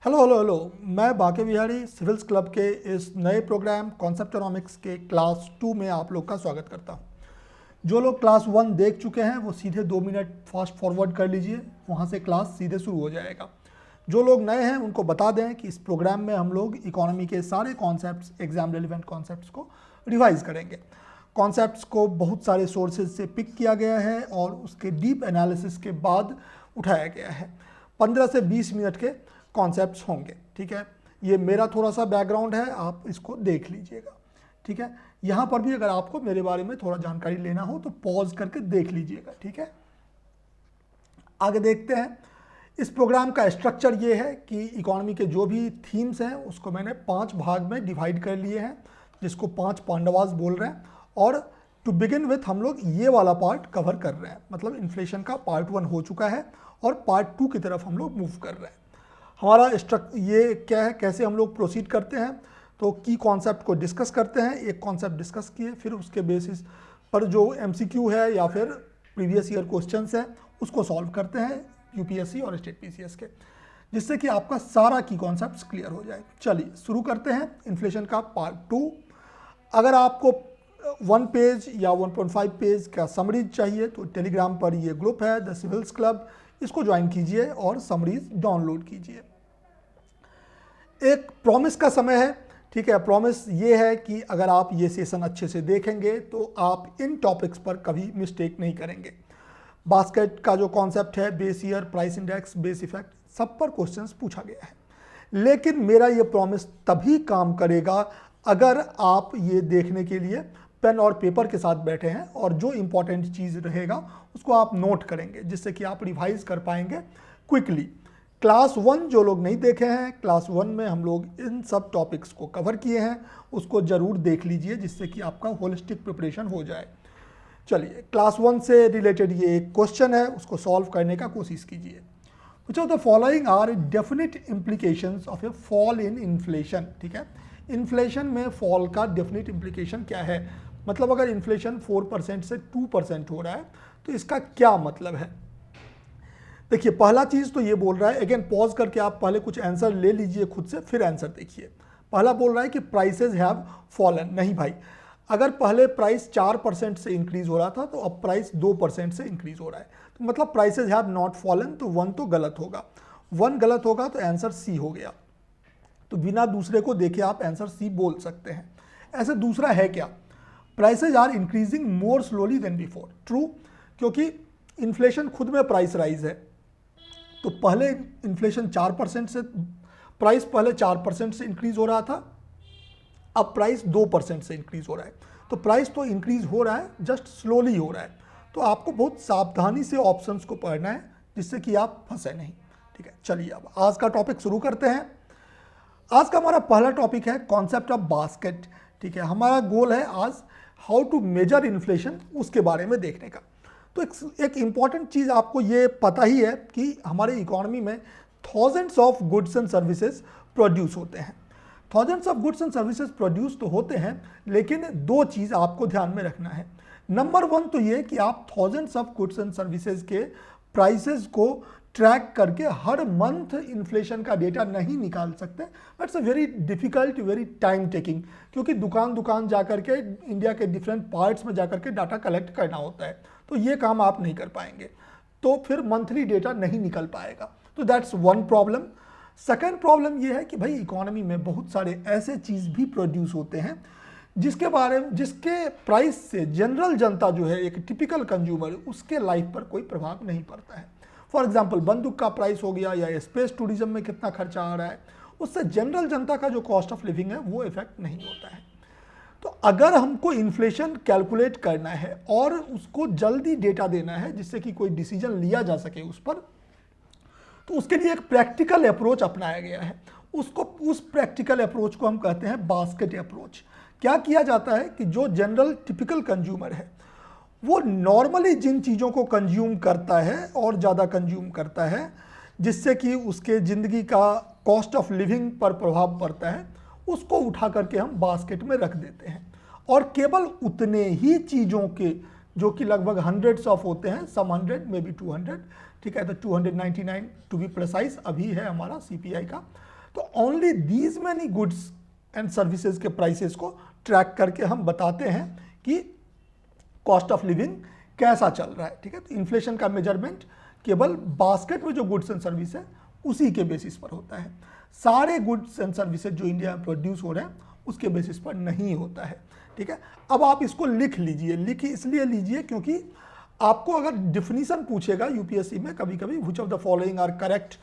Hello hello hello. मैं Banke Bihari civils club के इस नए प्रोग्राम कॉन्सेप्टोनॉमिक्स के क्लास 2 में आप लोग का स्वागत करता हूं। जो लोग क्लास 1 देख चुके हैं वो सीधे 2 मिनट फास्ट फॉरवर्ड कर लीजिए, वहां से क्लास सीधे शुरू हो जाएगा। जो लोग नए हैं उनको बता दें कि इस प्रोग्राम में हम लोग इकोनॉमी के सारे कॉन्सेप्ट्स, एग्जाम रिलेवेंट कॉन्सेप्ट्स को रिवाइज करेंगे। कॉन्सेप्ट्स को बहुत सारे सोर्सेज से पिक किया गया है और उसके डीप एनालिसिस के बाद उठाया गया है। 15 से 20 मिनट के कॉन्सेप्ट्स होंगे, ठीक है। ये मेरा थोड़ा सा बैकग्राउंड है, आप इसको देख लीजिएगा, ठीक है। यहाँ पर भी अगर आपको मेरे बारे में थोड़ा जानकारी लेना हो तो पॉज करके देख लीजिएगा, ठीक है। आगे देखते हैं। इस प्रोग्राम का स्ट्रक्चर ये है कि इकोनॉमी के जो भी थीम्स हैं उसको मैंने 5 भाग में डिवाइड कर लिए हैं, जिसको 5 पांडवास बोल रहे हैं। और टू बिगिन विथ हम लोग ये वाला पार्ट कवर कर रहे हैं, मतलब इन्फ्लेशन का पार्ट 1 हो चुका है और पार्ट 2 की तरफ हम लोग मूव कर रहे हैं। हमारा ये क्या है, कैसे हम लोग प्रोसीड करते हैं, तो की कॉन्सेप्ट को डिस्कस करते हैं। एक कॉन्सेप्ट डिस्कस किए, फिर उसके बेसिस पर जो एमसीक्यू है या फिर प्रीवियस ईयर क्वेश्चंस है उसको सॉल्व करते हैं यूपीएससी और स्टेट पीसीएस के, जिससे कि आपका सारा की कॉन्सेप्ट्स क्लियर हो जाए। चलिए शुरू करते हैं इन्फ्लेशन का पार्ट 2। अगर आपको 1 पेज या 1.5 पेज का समरीज चाहिए तो टेलीग्राम पर ये ग्रुप है द सिविल्स क्लब, इसको ज्वाइन कीजिए और समरीज डाउनलोड कीजिए। एक प्रॉमिस का समय है, ठीक है। प्रॉमिस ये है कि अगर आप ये सेशन अच्छे से देखेंगे तो आप इन टॉपिक्स पर कभी मिस्टेक नहीं करेंगे। बास्केट का जो कॉन्सेप्ट है, base year, price index, base effect, सब पर क्वेश्चंस पूछा गया है। लेकिन मेरा ये प्रॉमिस तभी काम करेगा अगर आप ये देखने के लिए पेन और पेपर के साथ बैठे हैं और जो इंपॉर्टेंट चीज़ रहेगा उसको आप नोट करेंगे, जिससे कि आप रिवाइज कर पाएंगे क्विकली। क्लास 1 जो लोग नहीं देखे हैं, क्लास 1 में हम लोग इन सब टॉपिक्स को कवर किए हैं, उसको ज़रूर देख लीजिए, जिससे कि आपका होलिस्टिक प्रिपरेशन हो जाए। चलिए, क्लास 1 से रिलेटेड ये एक क्वेश्चन है, उसको सॉल्व करने का कोशिश कीजिए। Which of the following are definite implications of a fall in inflation, ठीक है। इन्फ्लेशन में फॉल का डेफिनेट इम्प्लीकेशन क्या है, मतलब अगर इन्फ्लेशन 4% से 2% हो रहा है तो इसका क्या मतलब है। देखिए, पहला चीज़ तो ये बोल रहा है, अगेन पॉज करके आप पहले कुछ आंसर ले लीजिए खुद से, फिर आंसर देखिए। पहला बोल रहा है कि प्राइसेज हैव फॉलन। नहीं भाई, अगर पहले प्राइस 4% से इंक्रीज हो रहा था तो अब प्राइस 2% से इंक्रीज हो रहा है, तो मतलब प्राइसेज हैव नॉट फॉलन, तो 1 तो गलत होगा। 1 गलत होगा तो आंसर सी हो गया। तो बिना दूसरे को देखे आप आंसर सी बोल सकते हैं। ऐसे दूसरा है क्या, prices are increasing more slowly than before. True, क्योंकि इन्फ्लेशन खुद में प्राइस राइज है। तो पहले इन्फ्लेशन 4% से, प्राइस पहले 4% से इंक्रीज हो रहा था, अब प्राइस 2% से इंक्रीज हो रहा है। तो प्राइस तो इंक्रीज हो रहा है, जस्ट स्लोली हो रहा है। तो आपको बहुत सावधानी से ऑप्शंस को पढ़ना है, जिससे कि आप फंसे नहीं, ठीक है। चलिए अब आज का टॉपिक शुरू करते हैं। आज का हमारा पहला टॉपिक है कॉन्सेप्ट ऑफ बास्केट, ठीक है। हमारा गोल है आज हाउ टू मेजर इन्फ्लेशन, उसके बारे में देखने का। तो एक इम्पॉर्टेंट चीज़ आपको ये पता ही है कि हमारे इकोनॉमी में thousands of goods and services produce होते हैं। Thousands of goods and services produce तो होते हैं, लेकिन 2 चीज़ आपको ध्यान में रखना है। नंबर 1 तो ये कि आप thousands of goods and services के प्राइसेस को ट्रैक करके हर मंथ इन्फ्लेशन का डेटा नहीं निकाल सकते। It's a very difficult, very time taking, क्योंकि दुकान दुकान जाकर के इंडिया के डिफरेंट पार्ट्स में जाकर के डाटा कलेक्ट करना होता है, तो ये काम आप नहीं कर पाएंगे, तो फिर मंथली डेटा नहीं निकल पाएगा। तो दैट्स 1 प्रॉब्लम। सेकेंड प्रॉब्लम ये है कि भाई इकोनॉमी में बहुत सारे ऐसे चीज़ भी प्रोड्यूस होते हैं जिसके प्राइस से जनरल जनता जो है, एक टिपिकल कंज्यूमर, उसके लाइफ पर कोई प्रभाव नहीं पड़ता है। फॉर एग्जाम्पल बंदूक का प्राइस हो गया या स्पेस टूरिज्म में कितना खर्चा आ रहा है, उससे जनरल जनता का जो कॉस्ट ऑफ लिविंग है वो इफेक्ट नहीं होता है। तो अगर हमको इन्फ्लेशन कैलकुलेट करना है और उसको जल्दी डेटा देना है जिससे कि कोई डिसीजन लिया जा सके उस पर, तो उसके लिए एक प्रैक्टिकल अप्रोच अपनाया गया है। उस प्रैक्टिकल अप्रोच को हम कहते हैं बास्केट अप्रोच। क्या किया जाता है कि जो जनरल टिपिकल कंज्यूमर है वो नॉर्मली जिन चीज़ों को कंज्यूम करता है और ज़्यादा कंज्यूम करता है, जिससे कि उसके ज़िंदगी का कॉस्ट ऑफ लिविंग पर प्रभाव पड़ता है, उसको उठा करके हम बास्केट में रख देते हैं और केवल उतने ही चीज़ों के जो कि लगभग हंड्रेड्स ऑफ होते हैं, सम 100 मे बी 200, ठीक है, तो 299 टू बी प्रिसाइज अभी है हमारा CPI का। तो only these many goods and services के प्राइसेस को ट्रैक करके हम बताते हैं कि कॉस्ट ऑफ लिविंग कैसा चल रहा है, ठीक है। तो इन्फ्लेशन का मेजरमेंट केवल बास्केट में जो गुड्स एंड सर्विस है उसी के बेसिस पर होता है, सारे गुड्स एंड सर्विसेज जो इंडिया में प्रोड्यूस हो रहे हैं उसके बेसिस पर नहीं होता है, ठीक है। अब आप इसको लिख लीजिए, लिख इसलिए लीजिए क्योंकि आपको अगर डिफिनीशन पूछेगा यूपीएससी में कभी कभी, which of the following are correct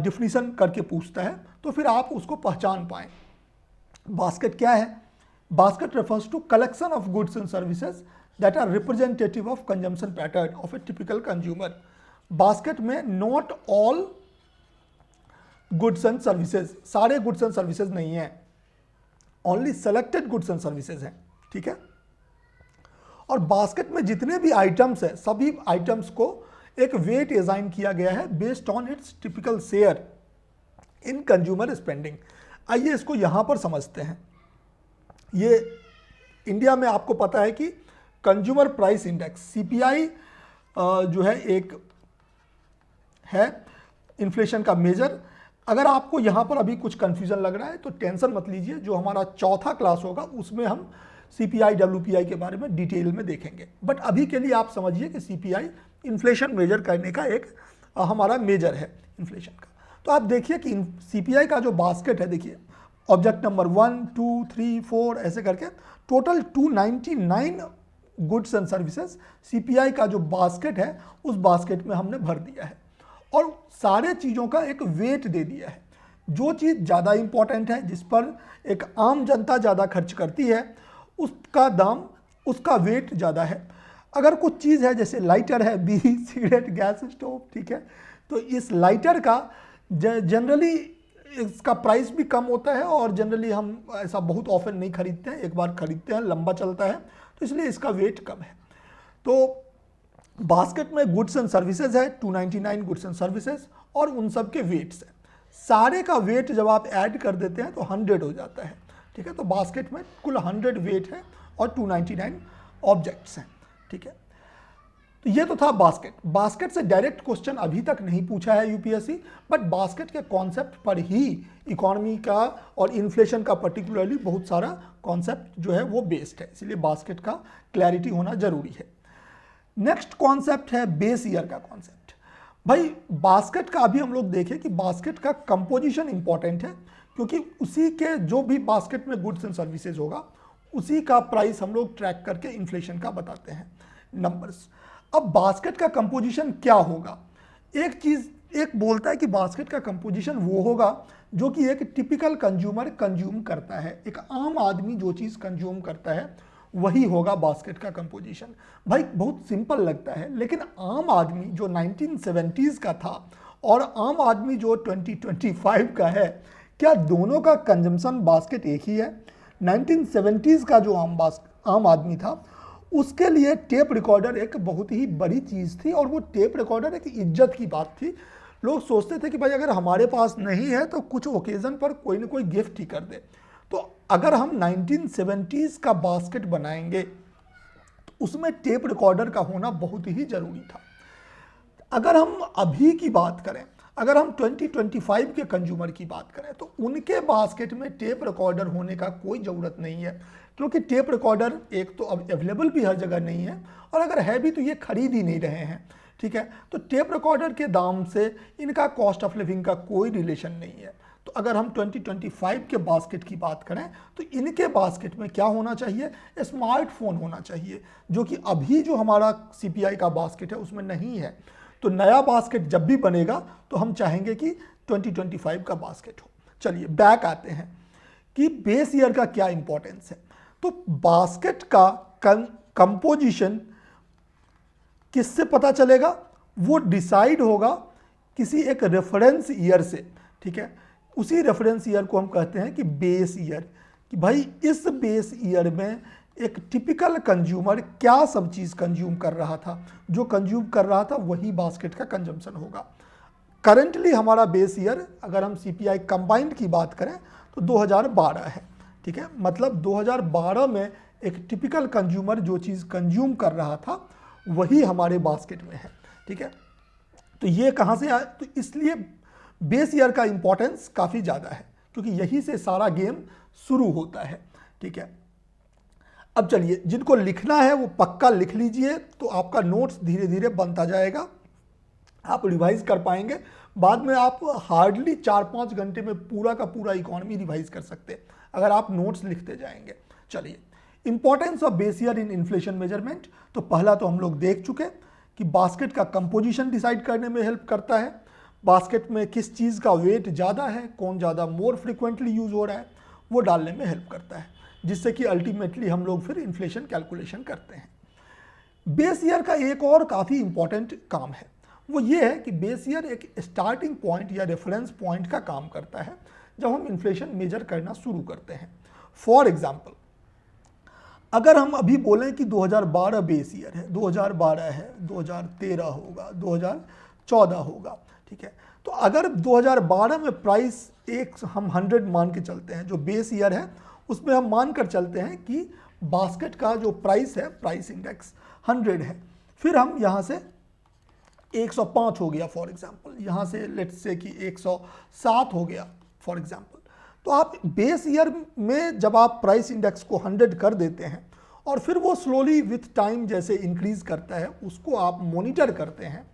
definition करके पूछता है, तो फिर आप उसको पहचान पाएँ। बास्केट क्या है? Basket refers to collection of goods and services that are representative of consumption pattern of a typical consumer. Basket में not all goods and services, सारे goods and services नहीं है, only selected goods and services हैं, ठीक है। और basket में जितने भी आइटम्स है सभी आइटम्स को एक वेट असाइन किया गया है based on it's typical share in consumer spending. आइए इसको यहाँ पर समझते हैं। ये इंडिया में आपको पता है कि कंज्यूमर प्राइस इंडेक्स CPI जो है एक है इन्फ्लेशन का मेजर। अगर आपको यहाँ पर अभी कुछ कन्फ्यूजन लग रहा है तो टेंशन मत लीजिए, जो हमारा चौथा क्लास होगा उसमें हम CPI WPI के बारे में डिटेल में देखेंगे। बट अभी के लिए आप समझिए कि CPI इन्फ्लेशन मेजर करने का एक हमारा मेजर है इन्फ्लेशन का। तो आप देखिए कि CPI का जो बास्केट है, देखिए ऑब्जेक्ट नंबर 1 2 3 4 ऐसे करके total 299 goods and services CPI का जो बास्केट है उस बास्केट में हमने भर दिया है और सारे चीज़ों का एक वेट दे दिया है। जो चीज़ ज़्यादा इंपॉर्टेंट है, जिस पर एक आम जनता ज़्यादा खर्च करती है, उसका दाम, उसका वेट ज़्यादा है। अगर कुछ चीज़ है जैसे लाइटर है, बीड़ी, सिगरेट, गैस स्टोव, ठीक है, तो इस लाइटर का जनरली इसका प्राइस भी कम होता है और जनरली हम ऐसा बहुत ऑफन नहीं खरीदते हैं, एक बार खरीदते हैं, लंबा चलता है, तो इसलिए इसका वेट कम है। तो बास्केट में गुड्स एंड सर्विसेज है 299 गुड्स एंड सर्विसेज और उन सब के वेट्स हैं। सारे का वेट जब आप ऐड कर देते हैं तो 100 हो जाता है, ठीक है। तो बास्केट में कुल 100 वेट है और 299 ऑब्जेक्ट्स हैं, ठीक है। तो ये तो था बास्केट। बास्केट से डायरेक्ट क्वेश्चन अभी तक नहीं पूछा है यूपीएससी, बट बास्केट के कॉन्सेप्ट पर ही इकोनॉमी का और इन्फ्लेशन का पर्टिकुलरली बहुत सारा कॉन्सेप्ट जो है वो बेस्ड है, इसलिए बास्केट का क्लैरिटी होना जरूरी है। नेक्स्ट कॉन्सेप्ट है बेस ईयर का कॉन्सेप्ट। भाई बास्केट का अभी हम लोग देखें कि बास्केट का कंपोजिशन इंपॉर्टेंट है, क्योंकि उसी के जो भी बास्केट में गुड्स एंड सर्विसेज होगा उसी का प्राइस हम लोग ट्रैक करके इन्फ्लेशन का बताते हैं नंबर्स। अब बास्केट का कंपोजिशन क्या होगा? एक चीज़ एक बोलता है कि बास्केट का कंपोजिशन वो होगा जो कि एक टिपिकल कंज्यूमर कंज्यूम करता है, एक आम आदमी जो चीज़ कंज्यूम करता है वही होगा बास्केट का कंपोजिशन। भाई बहुत सिंपल लगता है, लेकिन आम आदमी जो 1970s का था और आम आदमी जो 2025 का है, क्या दोनों का कंजम्पशन बास्केट एक ही है? 1970s का जो आम आदमी था उसके लिए टेप रिकॉर्डर एक बहुत ही बड़ी चीज़ थी और वो टेप रिकॉर्डर एक इज्जत की बात थी। लोग सोचते थे कि भाई अगर हमारे पास नहीं है तो कुछ ओकेज़न पर कोई ना कोई गिफ्ट ही कर दे। तो अगर हम 1970s का बास्केट बनाएंगे तो उसमें टेप रिकॉर्डर का होना बहुत ही ज़रूरी था। अगर हम अभी की बात करें, अगर हम 2025 के कंज्यूमर की बात करें तो उनके बास्केट में टेप रिकॉर्डर होने का कोई ज़रूरत नहीं है, क्योंकि टेप रिकॉर्डर एक तो अब अवेलेबल भी हर जगह नहीं है और अगर है भी तो ये खरीद ही नहीं रहे हैं, ठीक है। तो टेप रिकॉर्डर के दाम से इनका कॉस्ट ऑफ लिविंग का कोई रिलेशन नहीं है। तो अगर हम 2025 के बास्केट की बात करें तो इनके बास्केट में क्या होना चाहिए? स्मार्टफोन होना चाहिए, जो कि अभी जो हमारा CPI का बास्केट है उसमें नहीं है। तो नया बास्केट जब भी बनेगा तो हम चाहेंगे कि 2025 का बास्केट हो। चलिए बैक आते हैं कि बेस ईयर का क्या इंपॉर्टेंस है। तो बास्केट का कंपोजिशन किससे पता चलेगा? वो डिसाइड होगा किसी एक रेफरेंस ईयर से, ठीक है। उसी रेफरेंस ईयर को हम कहते हैं कि बेस ईयर, कि भाई इस बेस ईयर में एक टिपिकल कंज्यूमर क्या सब चीज़ कंज्यूम कर रहा था, जो कंज्यूम कर रहा था वही बास्केट का कंजम्पशन होगा। करंटली हमारा बेस ईयर अगर हम CPI कंबाइंड की बात करें तो 2012 है, ठीक है। मतलब 2012 में एक टिपिकल कंज्यूमर जो चीज़ कंज्यूम कर रहा था वही हमारे बास्केट में है, ठीक है। तो ये कहाँ से आया, तो इसलिए बेस ईयर का इंपॉर्टेंस काफ़ी ज़्यादा है क्योंकि यही से सारा गेम शुरू होता है, ठीक है। अब चलिए, जिनको लिखना है वो पक्का लिख लीजिए, तो आपका नोट्स धीरे धीरे बनता जाएगा, आप रिवाइज कर पाएंगे। बाद में आप हार्डली 4-5 घंटे में पूरा का पूरा इकोनॉमी रिवाइज कर सकते हैं अगर आप नोट्स लिखते जाएंगे। चलिए, importance of base year in inflation measurement, तो पहला तो हम लोग देख चुके कि बास्केट का कंपोजिशन डिसाइड करने में हेल्प करता है, बास्केट में किस चीज़ का वेट ज़्यादा है, कौन ज़्यादा मोर फ्रिक्वेंटली यूज हो रहा है, वो डालने में हेल्प करता है, जिससे कि अल्टीमेटली हम लोग फिर इन्फ्लेशन कैलकुलेशन करते हैं। बेस ईयर का एक और काफ़ी इंपॉर्टेंट काम है, वो ये है कि बेस ईयर एक स्टार्टिंग पॉइंट या रेफरेंस पॉइंट का काम करता है जब हम इन्फ्लेशन मेजर करना शुरू करते हैं। फॉर एग्जाम्पल, अगर हम अभी बोलें कि 2012 बेस ईयर है, 2012 है, 2013 होगा, 2014 होगा, ठीक है। तो अगर 2012 में प्राइस एक हम 100 मान के चलते हैं, जो बेस ईयर है उसमें हम मान कर चलते हैं कि बास्केट का जो प्राइस है, प्राइस इंडेक्स 100 है, फिर हम यहाँ से 105 हो गया फॉर एग्जांपल, यहाँ से लेट्स से कि 107 हो गया फॉर एग्जांपल। तो आप बेस ईयर में जब आप प्राइस इंडेक्स को 100 कर देते हैं और फिर वो स्लोली विथ टाइम जैसे इंक्रीज करता है, उसको आप मॉनिटर करते हैं,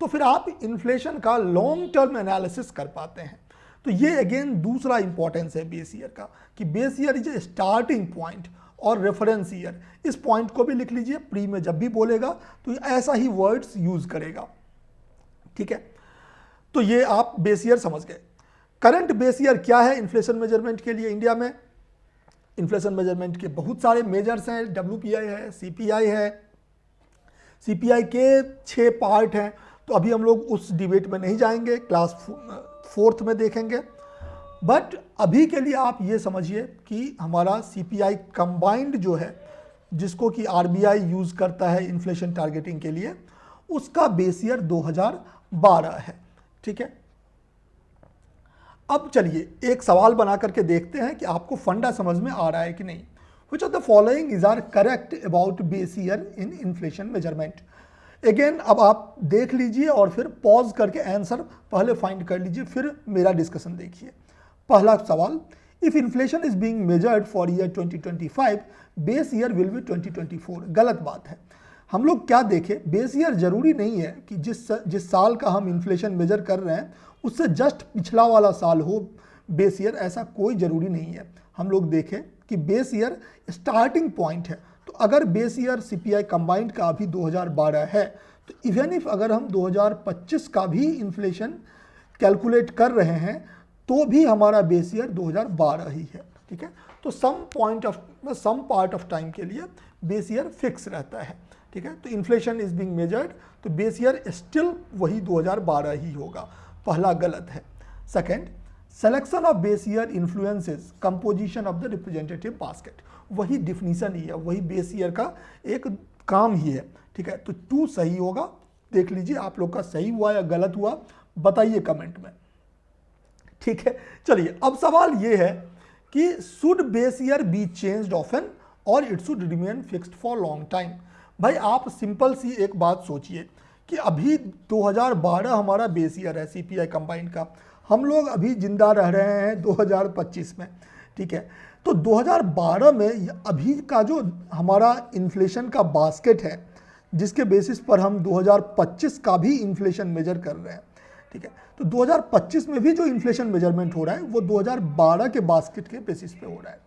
तो फिर आप इन्फ्लेशन का लॉन्ग टर्म एनालिसिस कर पाते हैं। तो ये अगेन दूसरा इंपॉर्टेंस है बेस ईयर का, कि base year is a starting point और रेफरेंस ईयर। इस पॉइंट को भी लिख लीजिए, प्री में जब भी बोलेगा तो ऐसा ही वर्ड्स यूज करेगा, ठीक है। तो ये आप बेस ईयर समझ गए। करंट बेस ईयर क्या है इन्फ्लेशन मेजरमेंट के लिए इंडिया में? इन्फ्लेशन मेजरमेंट के बहुत सारे मेजर्स हैं, WPI है, CPI है, CPI के 6 पार्ट हैं, तो अभी हम लोग उस डिबेट में नहीं जाएंगे, क्लास 4th में देखेंगे। बट अभी के लिए आप ये समझिए कि हमारा CPI कंबाइंड जो है, जिसको कि RBI यूज़ करता है इन्फ्लेशन टारगेटिंग के लिए, उसका बेस ईयर 2012 है, ठीक है। अब चलिए एक सवाल बना करके देखते हैं कि आपको फंडा समझ में आ रहा है कि नहीं। Which of the following is are correct about base year in inflation measurement? Again अब आप देख लीजिए और फिर पॉज करके आंसर पहले फाइंड कर लीजिए, फिर मेरा डिस्कशन देखिए। पहला सवाल, if inflation is being measured for year 2025 base year will be 2024। गलत बात है। हम लोग क्या देखें, बेस ईयर जरूरी नहीं है कि जिस साल का हम इन्फ्लेशन मेजर कर रहे हैं उससे जस्ट पिछला वाला साल हो बेस ईयर, ऐसा कोई ज़रूरी नहीं है। हम लोग देखें कि बेस ईयर स्टार्टिंग पॉइंट है, तो अगर बेस ईयर CPI कंबाइंड का अभी 2012 है, तो इवन इफ अगर हम 2025 का भी इन्फ्लेशन कैलकुलेट कर रहे हैं तो भी हमारा बेस ईयर 2012 ही है, ठीक है। तो सम पार्ट ऑफ टाइम के लिए बेस ईयर फिक्स रहता है, ठीक है। तो इन्फ्लेशन इज बीइंग मेजर्ड, तो बेस ईयर स्टिल वही 2012 ही होगा। पहला गलत है। Second, selection of base year influences composition of the representative basket, वही डिफिनीशन ही है, वही बेस ईयर का एक काम ही है, ठीक है। तो 2 सही होगा। देख लीजिए आप लोग का सही हुआ या गलत हुआ, बताइए कमेंट में, ठीक है। चलिए अब सवाल ये है कि should base year be changed often और it should remain fixed for long time. भाई आप सिंपल सी एक बात सोचिए कि अभी 2012 हमारा बेस ईयर है CPI कंबाइंड का, हम लोग अभी जिंदा रह रहे हैं 2025 में, ठीक है। तो 2012 में अभी का जो हमारा इन्फ्लेशन का बास्केट है, जिसके बेसिस पर हम 2025 का भी इन्फ्लेशन मेजर कर रहे हैं, ठीक है। तो 2025 में भी जो इन्फ्लेशन मेजरमेंट हो रहा है वो 2012 के बास्केट के बेसिस पे हो रहा है।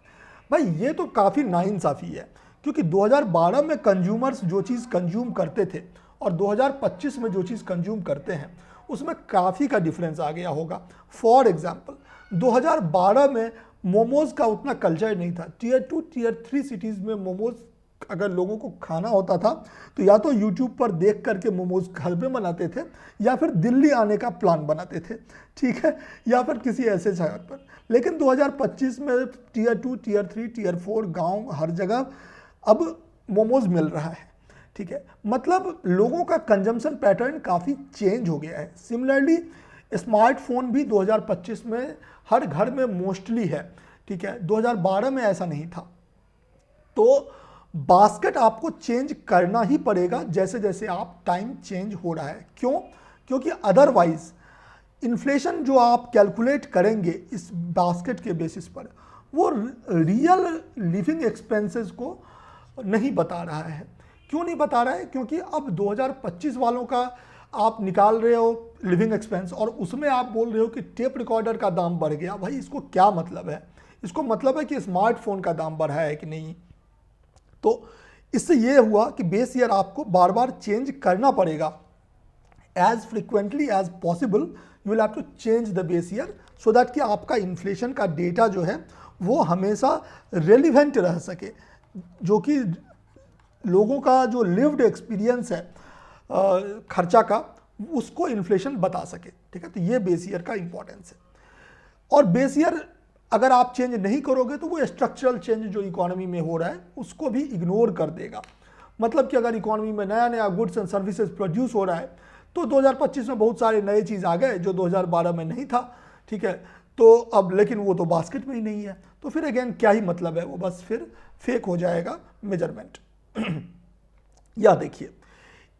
भाई ये तो काफ़ी नाइंसाफ़ी है, क्योंकि 2012 में कंज्यूमर्स जो चीज़ कंज्यूम करते थे और 2025 में जो चीज़ कंज्यूम करते हैं उसमें काफ़ी का डिफरेंस आ गया होगा। फॉर एग्जांपल 2012 में मोमोज़ का उतना कल्चर नहीं था। Tier 2 Tier 3 सिटीज़ में मोमोज़ अगर लोगों को खाना होता था तो या तो यूट्यूब पर देख करके मोमोज़ घर में बनाते थे या फिर दिल्ली आने का प्लान बनाते थे, ठीक है, या फिर किसी ऐसे जगह पर। लेकिन 2025 में Tier 2 Tier 3 Tier 4 गाँव हर जगह अब मोमोज़ मिल रहा है, ठीक है। मतलब लोगों का कंजम्पशन पैटर्न काफ़ी चेंज हो गया है। सिमिलरली स्मार्टफोन भी 2025 में हर घर में मोस्टली है, ठीक है। 2012 में ऐसा नहीं था। तो बास्केट आपको चेंज करना ही पड़ेगा जैसे जैसे आप टाइम चेंज हो रहा है। क्यों? क्योंकि अदरवाइज इन्फ्लेशन जो आप कैलकुलेट करेंगे इस बास्केट के बेसिस पर, वो रियल लिविंग एक्सपेंसेस को नहीं बता रहा है। क्यों नहीं बता रहा है? क्योंकि अब 2025 वालों का आप निकाल रहे हो लिविंग एक्सपेंस और उसमें आप बोल रहे हो कि टेप रिकॉर्डर का दाम बढ़ गया। भाई इसको क्या मतलब है? इसको मतलब है कि स्मार्टफोन का दाम बढ़ा है कि नहीं। तो इससे ये हुआ कि बेस ईयर आपको बार बार चेंज करना पड़ेगा। As frequently as possible you will have to change the base year so that कि आपका इन्फ्लेशन का डेटा जो है वो हमेशा रेलिवेंट रह सके, जो कि लोगों का जो लिव्ड एक्सपीरियंस है खर्चा का, उसको इन्फ्लेशन बता सके। ठीक है, तो ये बेस ईयर का इंपॉर्टेंस है। और बेस ईयर अगर आप चेंज नहीं करोगे तो वो स्ट्रक्चरल चेंज जो इकोनॉमी में हो रहा है उसको भी इग्नोर कर देगा। मतलब कि अगर इकोनॉमी में नया नया गुड्स एंड सर्विसेज प्रोड्यूस हो रहा है तो 2025 में बहुत सारे नए चीज़ आ गए जो 2012 में नहीं था। ठीक है, तो अब लेकिन वो तो बास्केट में ही नहीं है, तो फिर अगेन क्या ही मतलब है, वो बस फिर फेक हो जाएगा मेजरमेंट। या देखिए,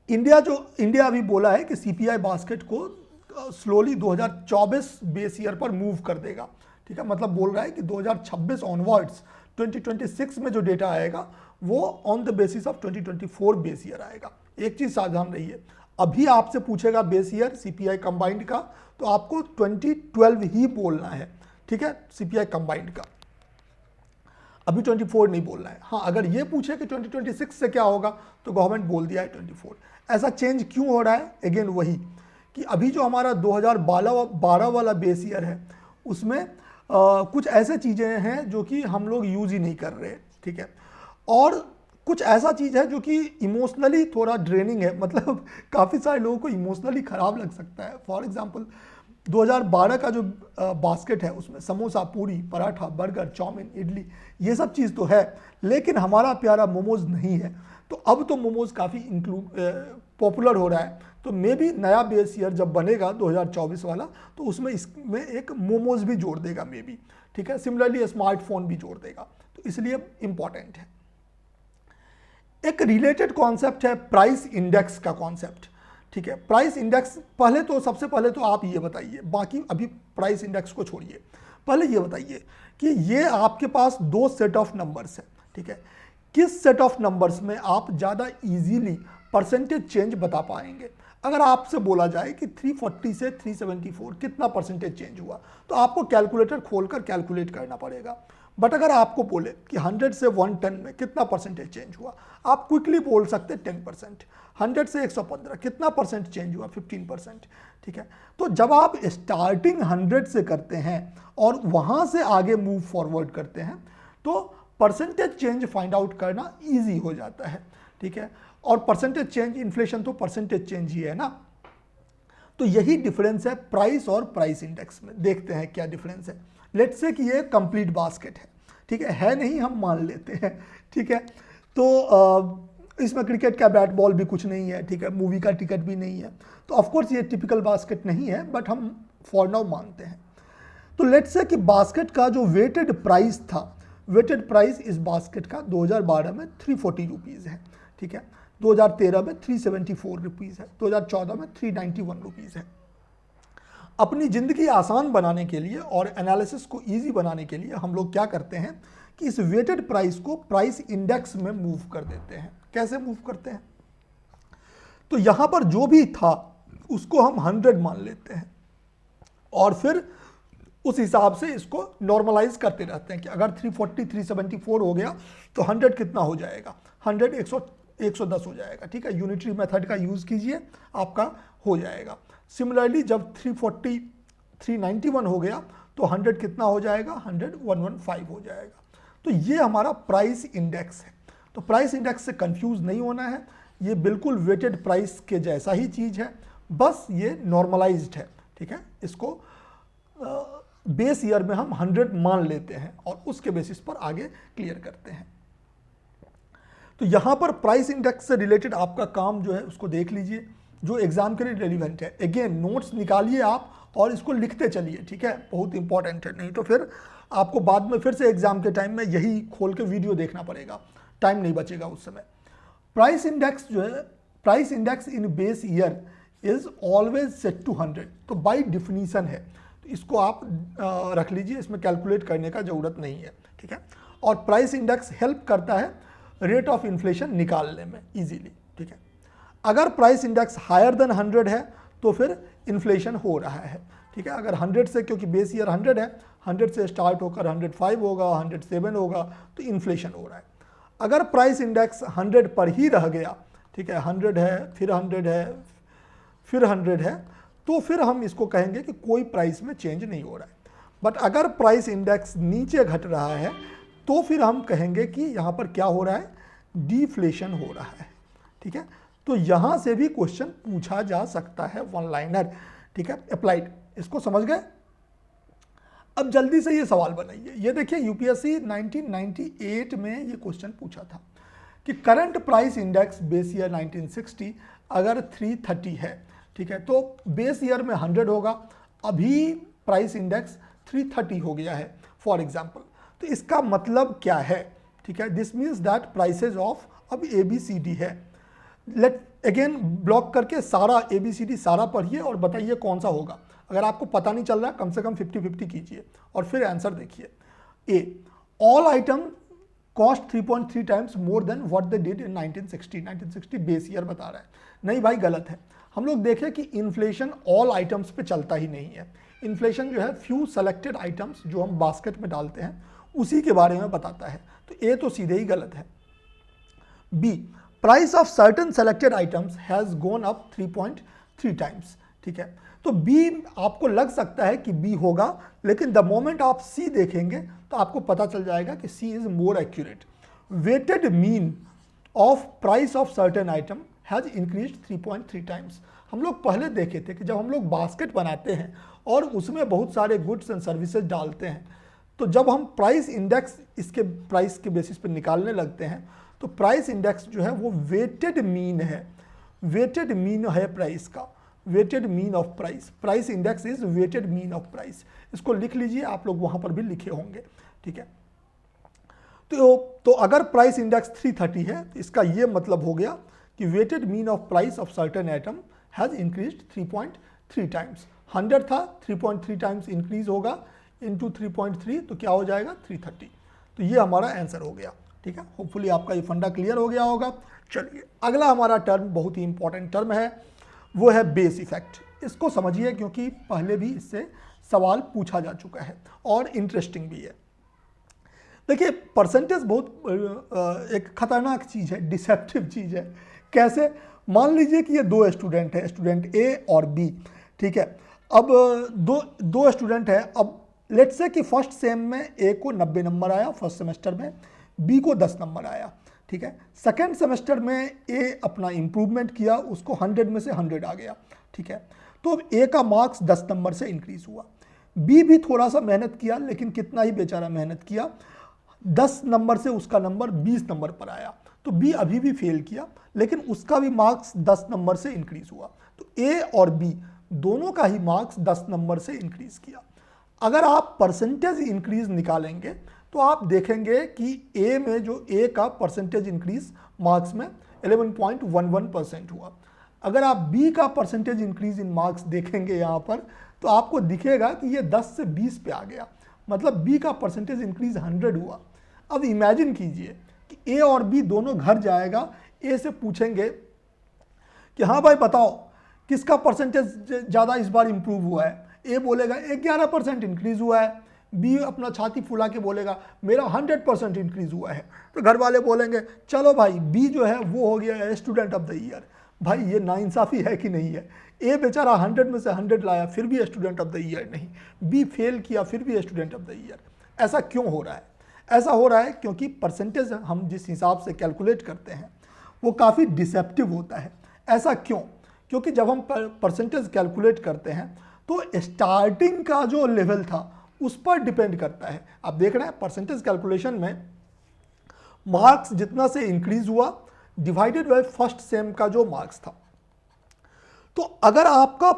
इंडिया अभी बोला है कि सीपीआई बास्केट को स्लोली 2024 बेस ईयर पर मूव कर देगा। ठीक है, मतलब बोल रहा है कि 2026 ऑनवर्ड्स 2026 में जो डेटा आएगा वो on the basis of 2024 base year आएगा। एक चीज़ सावधान रहिए, अभी आपसे पूछेगा बेस ईयर सीपीआई कंबाइंड का तो आपको 2012 ही बोलना है। ठीक है, सीपीआई कंबाइंड का, अभी 24 नहीं बोलना है। हाँ, अगर ये पूछे कि 2026 से क्या होगा तो गवर्नमेंट बोल दिया है 24। ऐसा चेंज क्यों हो रहा है? अगेन वही कि अभी जो हमारा 2012 वाला बेस ईयर है उसमें कुछ ऐसे चीज़ें हैं जो कि हम लोग यूज़ ही नहीं कर रहे। ठीक है, और कुछ ऐसा चीज़ है जो कि इमोशनली थोड़ा ड्रेनिंग है, मतलब काफ़ी सारे लोगों को इमोशनली ख़राब लग सकता है। फॉर एग्जांपल 2012 का जो बास्केट है उसमें समोसा, पूरी, पराठा, बर्गर, चाउमीन, इडली, ये सब चीज़ तो है, लेकिन हमारा प्यारा मोमोज नहीं है। तो अब तो मोमोज काफ़ी पॉपुलर हो रहा है, तो मे भी नया बेस ईयर जब बनेगा 2024 वाला तो उसमें इसमें एक मोमोज भी जोड़ देगा मे बी। ठीक है, सिमिलरली स्मार्टफोन भी जोड़ देगा, तो इसलिए इम्पॉर्टेंट है। एक रिलेटेड कॉन्सेप्ट है प्राइस इंडेक्स का कॉन्सेप्ट। ठीक है, प्राइस इंडेक्स सबसे पहले तो आप ये बताइए, बाकी अभी प्राइस इंडेक्स को छोड़िए, पहले ये बताइए कि ये आपके पास दो सेट ऑफ नंबर्स है। ठीक है, किस सेट ऑफ नंबर्स में आप ज़्यादा इजीली परसेंटेज चेंज बता पाएंगे? अगर आपसे बोला जाए कि 340 से 374 कितना परसेंटेज चेंज हुआ तो आपको कैलकुलेटर खोलकर कैलकुलेट करना पड़ेगा। बट अगर आपको बोले कि 100 से 110 में कितना परसेंटेज चेंज हुआ, आप क्विकली बोल सकते 10%। 100 से 115 कितना परसेंट चेंज हुआ? 15%। ठीक है, तो जब आप स्टार्टिंग 100 से करते हैं और वहाँ से आगे मूव फॉरवर्ड करते हैं तो परसेंटेज चेंज फाइंड आउट करना ईजी हो जाता है। ठीक है, और परसेंटेज चेंज, इन्फ्लेशन तो परसेंटेज चेंज ही है ना। तो यही डिफरेंस है प्राइस और प्राइस इंडेक्स में। देखते हैं क्या डिफरेंस है। लेट्स से कि ये कंप्लीट बास्केट है। ठीक है नहीं, हम मान लेते हैं। ठीक है, तो इसमें क्रिकेट का बैट बॉल भी कुछ नहीं है। ठीक है, मूवी का टिकट भी नहीं है, तो ऑफकोर्स ये टिपिकल बास्केट नहीं है, बट हम फॉर नाउ मानते हैं। तो लेट्स से कि बास्केट का जो वेटेड प्राइस था, वेटेड प्राइस इस बास्केट का 2012 में 340 रुपीज़ है। ठीक है, 2013 में 374 रुपीज़ है, 2014 में 391 रुपीज़ है। अपनी ज़िंदगी आसान बनाने के लिए और एनालिसिस को इजी बनाने के लिए हम लोग क्या करते हैं कि इस वेटेड प्राइस को प्राइस इंडेक्स में मूव कर देते हैं। कैसे मूव करते हैं? तो यहाँ पर जो भी था उसको हम 100 मान लेते हैं और फिर उस हिसाब से इसको नॉर्मलाइज करते रहते हैं कि अगर 340 374 हो गया तो 100 कितना हो जाएगा? 100 110 हो जाएगा। ठीक है, यूनिटरी मेथड का यूज़ कीजिए, आपका हो जाएगा। सिमिलरली जब 340 391 हो गया तो 100 कितना हो जाएगा? 100 115 हो जाएगा। तो ये हमारा प्राइस इंडेक्स है। तो प्राइस इंडेक्स से कंफ्यूज नहीं होना है, ये बिल्कुल वेटेड प्राइस के जैसा ही चीज़ है, बस ये नॉर्मलाइज्ड है। ठीक है, इसको बेस ईयर में हम 100 मान लेते हैं और उसके बेसिस पर आगे क्लियर करते हैं। तो यहाँ पर प्राइस इंडेक्स से रिलेटेड आपका काम जो है उसको देख लीजिए, जो एग्जाम के लिए रेलिवेंट है। अगेन नोट्स निकालिए आप और इसको लिखते चलिए। ठीक है, बहुत इंपॉर्टेंट है, नहीं तो फिर आपको बाद में फिर से एग्जाम के टाइम में यही खोल के वीडियो देखना पड़ेगा। टाइम नहीं बचेगा उस समय। प्राइस इंडेक्स जो है, price index in base year is always set to 100, तो बाय डिफिनीशन है, तो इसको आप रख लीजिए, इसमें कैलकुलेट करने का ज़रूरत नहीं है, ठीक है। और प्राइस इंडेक्स हेल्प करता है रेट ऑफ इन्फ्लेशन निकालने में इजीली, ठीक है। अगर प्राइस इंडेक्स हायर देन 100 है तो फिर इन्फ्लेशन हो रहा है, ठीक है। अगर 100 से, क्योंकि बेस ईयर 100 है, 100 से स्टार्ट होकर 105 होगा, 107 होगा, तो इन्फ्लेशन हो रहा है। अगर प्राइस इंडेक्स 100 पर ही रह गया, ठीक है, 100 है, फिर 100 है, फिर 100 है, तो फिर हम इसको कहेंगे कि कोई प्राइस में चेंज नहीं हो रहा है। बट अगर प्राइस इंडेक्स नीचे घट रहा है तो फिर हम कहेंगे कि यहाँ पर क्या हो रहा है, डिफ्लेशन हो रहा है, ठीक है। तो यहाँ से भी क्वेश्चन पूछा जा सकता है, वन लाइनर, ठीक है, अप्लाइड। इसको समझ गए? अब जल्दी से ये सवाल बनाइए। ये देखिए यूपीएससी 1998 में ये क्वेश्चन पूछा था कि current price index base year 1960 अगर 330 है, ठीक है, तो बेस ईयर में 100 होगा, अभी प्राइस इंडेक्स 330 हो गया है फॉर एग्जांपल। तो इसका मतलब क्या है, ठीक है, this means that prices of, अब ABCD है, लेट अगेन ब्लॉक करके सारा ABCD सारा पढ़िए और बताइए कौन सा होगा। अगर आपको पता नहीं चल रहा कम से कम 50-50 कीजिए और फिर आंसर देखिए। A, all item cost 3.3 times more than what they did in 1960। 1960 base year बता रहा है, नहीं भाई गलत है। हम लोग देखें कि इन्फ्लेशन ऑल आइटम्स पे चलता ही नहीं है। इन्फ्लेशन जो है फ्यू सेलेक्टेड आइटम्स जो हम बास्केट में डालते हैं उसी के बारे में बताता है, तो ए तो सीधे ही गलत है। B, price of certain selected items has gone up 3.3 times, ठीक है। तो बी आपको लग सकता है कि बी होगा, लेकिन द मोमेंट आप सी देखेंगे तो आपको पता चल जाएगा कि C is more accurate. Weighted mean of price of certain item has increase 3.3 times. हम लोग पहले देखे थे कि जब हम लोग बास्केट बनाते हैं और उसमें बहुत सारे गुड्स एंड सर्विसेज डालते हैं, तो जब हम प्राइस इंडेक्स इसके प्राइस के बेसिस पर निकालने लगते हैं तो प्राइस इंडेक्स जो है वो वेटेड मीन है, वेटेड मीन है प्राइस का, weighted mean of price. Price index is weighted mean of price. इसको लिख लीजिए, आप लोग वहां पर भी लिखे होंगे, ठीक है। तो अगर प्राइस इंडेक्स 330 है तो इसका ये मतलब हो गया कि weighted mean of price of certain item has increased 3.3 times. 100 था, 3.3 टाइम्स इंक्रीज होगा, इंटू 3.3 तो क्या हो जाएगा 330। तो ये हमारा आंसर हो गया, ठीक है। होपफुली आपका ये फंडा क्लियर हो गया होगा। चलिए अगला हमारा टर्म बहुत ही इंपॉर्टेंट टर्म है, वो है बेस इफेक्ट। इसको समझिए क्योंकि पहले भी इससे सवाल पूछा जा चुका है और इंटरेस्टिंग भी है। देखिए परसेंटेज बहुत एक खतरनाक चीज़ है, डिसेप्टिव चीज़ है। कैसे? मान लीजिए कि ये दो स्टूडेंट है, स्टूडेंट ए और बी, ठीक है। अब दो स्टूडेंट है। अब लेट्स से कि फर्स्ट सेम में ए को 90 नंबर आया फर्स्ट सेमेस्टर में, बी को 10 नंबर आया, ठीक है। सेकेंड सेमेस्टर में ए अपना इम्प्रूवमेंट किया, उसको 100 में से 100 आ गया, ठीक है। तो ए का मार्क्स 10 नंबर से इंक्रीज हुआ। बी भी थोड़ा सा मेहनत किया, लेकिन कितना ही बेचारा मेहनत किया, 10 नंबर से उसका नंबर 20 नंबर पर आया। तो बी अभी भी फेल किया, लेकिन उसका भी मार्क्स 10 नंबर से इंक्रीज हुआ। तो ए और बी दोनों का ही मार्क्स 10 नंबर से इंक्रीज किया। अगर आप परसेंटेज इंक्रीज निकालेंगे तो आप देखेंगे कि ए में जो ए का परसेंटेज इंक्रीज मार्क्स में 11.11% हुआ। अगर आप बी का परसेंटेज इंक्रीज इन मार्क्स देखेंगे यहाँ पर, तो आपको दिखेगा कि ये 10 से 20 पे आ गया, मतलब बी का परसेंटेज इंक्रीज 100 हुआ। अब इमेजिन कीजिए कि ए और बी दोनों घर जाएगा, ए से पूछेंगे कि हाँ भाई बताओ किसका परसेंटेज ज़्यादा इस बार इंप्रूव हुआ है। ए बोलेगा 11% इंक्रीज हुआ है, बी अपना छाती फुला के बोलेगा मेरा 100% इंक्रीज हुआ है। तो घर वाले बोलेंगे चलो भाई बी जो है वो हो गया स्टूडेंट ऑफ द ईयर। भाई ये नाइंसाफ़ी है कि नहीं है? ए बेचारा 100 में से 100 लाया फिर भी स्टूडेंट ऑफ द ईयर नहीं, बी फेल किया फिर भी स्टूडेंट ऑफ द ईयर। ऐसा क्यों हो रहा है? ऐसा हो रहा है क्योंकि परसेंटेज हम जिस हिसाब से कैलकुलेट करते हैं वो काफ़ी डिसेप्टिव होता है। ऐसा क्यों? क्योंकि जब हम परसेंटेज कैलकुलेट करते हैं तो स्टार्टिंग का जो लेवल था उस पर डिपेंड करता है। आप देख रहे हैं परसेंटेज कैलकुलेशन में मार्क्स जितना से इंक्रीज हुआ डिवाइडेड बाय फर्स्ट सेम का जो मार्क्स था। तो अगर आपका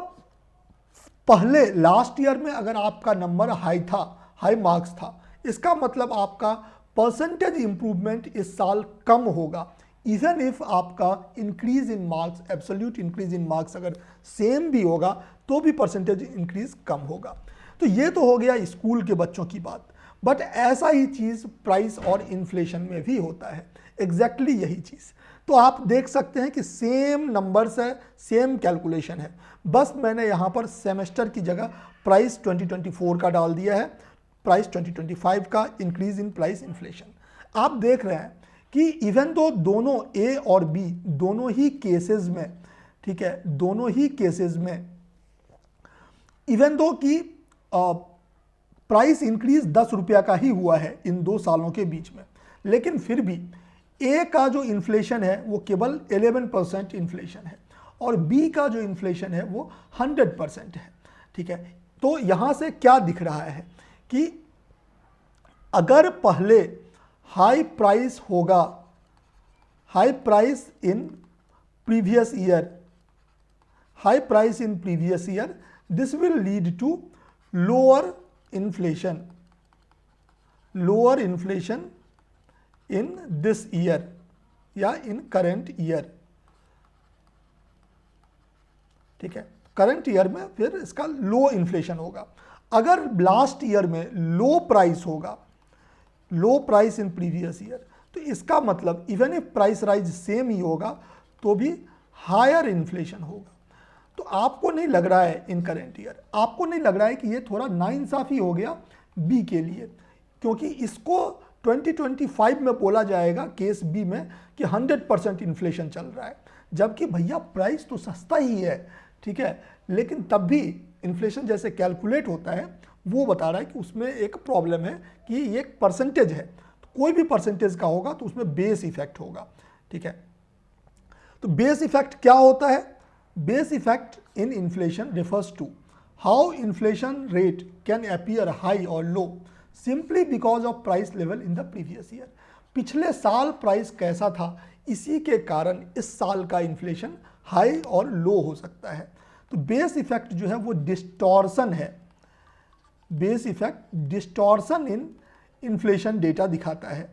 पहले लास्ट ईयर में अगर आपका नंबर हाई था, हाई मार्क्स था, इसका मतलब आपका परसेंटेज इंप्रूवमेंट इस साल कम होगा, इवन इफ आपका increase in marks, absolute increase in marks अगर सेम भी होगा तो भी परसेंटेज इंक्रीज कम होगा। तो ये तो हो गया स्कूल के बच्चों की बात, बट ऐसा ही चीज़ प्राइस और इन्फ्लेशन में भी होता है, एग्जैक्टली यही चीज़। तो आप देख सकते हैं कि सेम नंबर्स है, सेम कैलकुलेशन है, बस मैंने यहाँ पर सेमेस्टर की जगह प्राइस 2024 का डाल दिया है, प्राइस 2025 का, इंक्रीज इन प्राइस इन्फ्लेशन। आप देख रहे हैं कि इवन तो दोनों ए और बी दोनों ही केसेस में, ठीक है, दोनों ही केसेस में इवन दो कि प्राइस इंक्रीज 10 रुपया का ही हुआ है इन 2 सालों के बीच में, लेकिन फिर भी ए का जो इन्फ्लेशन है वो केवल 11% इन्फ्लेशन है और बी का जो इन्फ्लेशन है वो 100% है, ठीक है। तो यहाँ से क्या दिख रहा है कि अगर पहले हाई प्राइस होगा, high price in previous year, high price in previous year, this will lead to lower inflation in this year या in current year, ठीक है। करंट ईयर में फिर इसका लो इन्फ्लेशन होगा। अगर लास्ट ईयर में लो प्राइस होगा, low price in previous year, तो इसका मतलब even if price rise same ही होगा तो भी हायर इन्फ्लेशन होगा। तो आपको नहीं लग रहा है इन करेंट ईयर, आपको नहीं लग रहा है कि ये थोड़ा नाइंसाफ़ी हो गया बी के लिए, क्योंकि इसको 2025 में बोला जाएगा केस बी में कि 100% इन्फ्लेशन चल रहा है, जबकि भैया प्राइस तो सस्ता ही है, ठीक है, लेकिन तब भी इन्फ्लेशन जैसे कैलकुलेट होता है वो बता रहा है कि उसमें एक प्रॉब्लम है कि ये एक परसेंटेज है, तो कोई भी परसेंटेज का होगा तो उसमें बेस इफेक्ट होगा, ठीक है। तो बेस इफेक्ट क्या होता है? Base effect in inflation refers to how inflation rate can appear high or low simply because of price level in the previous year. पिछले साल प्राइस कैसा था, इसी के कारण इस साल का इन्फ्लेशन हाई और लो हो सकता है। तो बेस इफेक्ट जो है वो डिस्टॉर्शन है, बेस इफेक्ट डिस्टॉर्शन इन इन्फ्लेशन डेटा दिखाता है।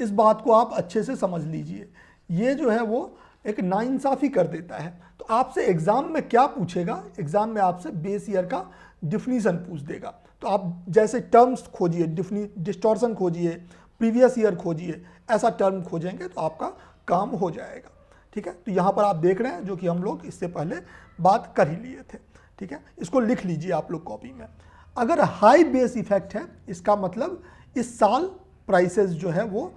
इस बात को आप अच्छे से समझ लीजिए, ये जो है वो एक नाइंसाफ़ी कर देता है। तो आपसे एग्जाम में क्या पूछेगा, एग्जाम में आपसे बेस ईयर का डिफिनीशन पूछ देगा, तो आप जैसे टर्म्स खोजिए, डिस्टॉर्शन खोजिए, प्रीवियस ईयर खोजिए, ऐसा टर्म खोजेंगे तो आपका काम हो जाएगा, ठीक है। तो यहाँ पर आप देख रहे हैं जो कि हम लोग इससे पहले बात कर ही लिए थे, ठीक है। इसको लिख लीजिए आप लोग कॉपी में। अगर हाई बेस इफेक्ट है, इसका मतलब इस साल प्राइसेस जो है वो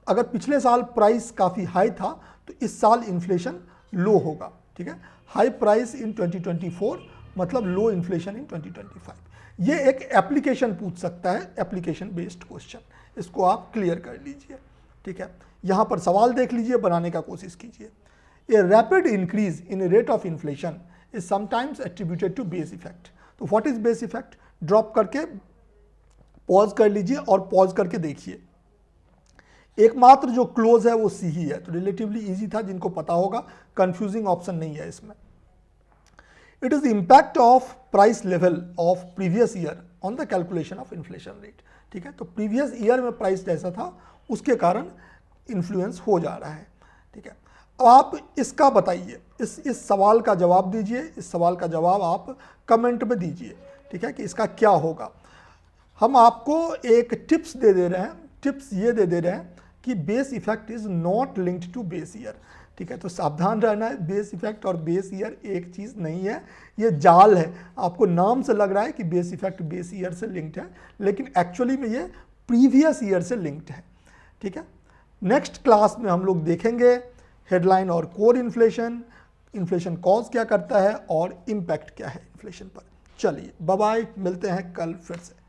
अगर पिछले साल प्राइस काफ़ी हाई था तो इस साल इन्फ्लेशन लो होगा, ठीक है। हाई प्राइस इन 2024 मतलब लो इन्फ्लेशन इन 2025। ये एक एप्लीकेशन पूछ सकता है, एप्लीकेशन बेस्ड क्वेश्चन, इसको आप क्लियर कर लीजिए, ठीक है। यहाँ पर सवाल देख लीजिए, बनाने का कोशिश कीजिए। A rapid increase in rate of inflation is sometimes attributed to base effect. तो what is base effect? Drop करके पॉज कर लीजिए और पॉज करके देखिए। एकमात्र जो क्लोज है वो सी ही है, तो रिलेटिवली इजी था, जिनको पता होगा, कंफ्यूजिंग ऑप्शन नहीं है इसमें। It is impact of price level of previous year on the calculation of inflation rate, ठीक है। तो प्रीवियस ईयर में प्राइस जैसा था उसके कारण इन्फ्लुएंस हो जा रहा है, ठीक है। अब आप इसका बताइए, इस सवाल का जवाब दीजिए, इस सवाल का जवाब आप कमेंट में दीजिए, ठीक है, कि इसका क्या होगा। हम आपको एक टिप्स दे दे रहे हैं, टिप्स ये दे रहे हैं कि base effect is not linked to base year, ठीक है। तो सावधान रहना है, बेस इफेक्ट और बेस ईयर एक चीज़ नहीं है, ये जाल है। आपको नाम से लग रहा है कि बेस इफेक्ट बेस ईयर से लिंक्ड है, लेकिन एक्चुअली में ये प्रीवियस ईयर से लिंक्ड है, ठीक है। नेक्स्ट क्लास में हम लोग देखेंगे हेडलाइन और कोर इन्फ्लेशन, इन्फ्लेशन कॉज क्या करता है और इम्पैक्ट क्या है इन्फ्लेशन पर। चलिए बाय बाय, मिलते हैं कल फिर से।